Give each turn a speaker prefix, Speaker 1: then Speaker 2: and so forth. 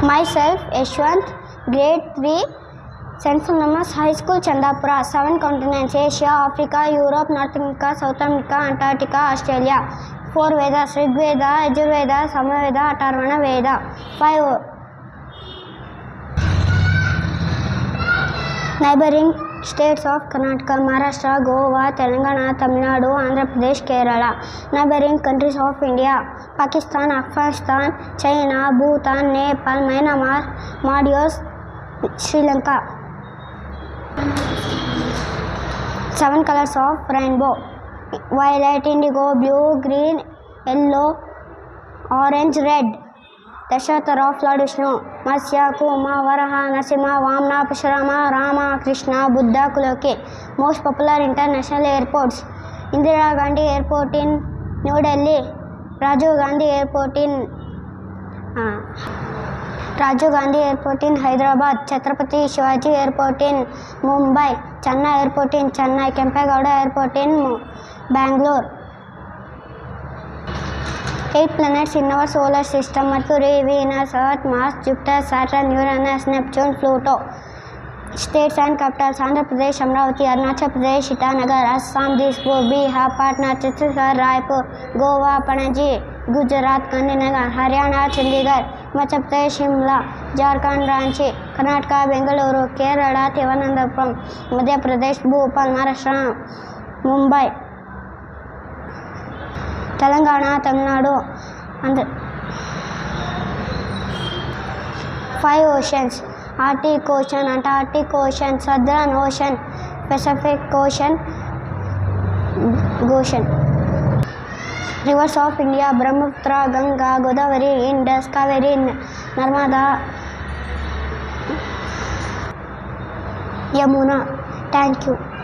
Speaker 1: Myself, Yashwant, grade 3, St. Philomena High School, Chandapura. 7 continents: Asia, Africa, Europe, North America, South America, Antarctica, Australia. 4 Vedas: Rig Veda, Yajurveda, Samaveda, Atharvana Veda. 5 neighboring states of Karnataka, Maharashtra, Goa, Telangana, Tamil Nadu, Andhra Pradesh, Kerala. Neighboring countries of India: Pakistan, Afghanistan, China, Bhutan, Nepal, Myanmar, Maldives, Sri Lanka. 7 colors of rainbow: violet, indigo, blue, green, yellow, orange, red. Dashavatara of Lord Vishnu: Matsya, Kuma, Varaha, Narasimha, Vamana, Parashurama, Rama, Krishna, Buddha, Kuloki. Most popular international airports: Indira Gandhi Airport in New Delhi, Rajiv Gandhi Airport in Hyderabad, Chhatrapati Shivaji Airport in Mumbai, Chennai Airport in Chennai, Kempegowda Airport in Bangalore. 8 planets in our solar system: Mercury, Venus, Earth, Mars, Jupiter, Saturn, Uranus, Neptune, Pluto. States and capitals: Andhra Pradesh, Amravati; Arunachal Pradesh, Itanagar; Assam, Dispur; Bihar, Patna; Chhattisgarh, Raipur; Goa, Panaji; Gujarat, Gandhinagar; Haryana, Chandigarh; Himachal Pradesh, Shimla; Jharkhand, Ranchi; Karnataka, Bengaluru; Kerala, Thiruvananthapuram; Madhya Pradesh, Bhopal; Maharashtra, Mumbai; Telangana, Tamil Nadu, and 5 oceans: Arctic Ocean, Antarctic Ocean, Southern Ocean, Pacific Ocean. Rivers of India: Brahmaputra, Ganga, Godavari, Indus, Kaveri, Narmada, Yamuna. Thank you.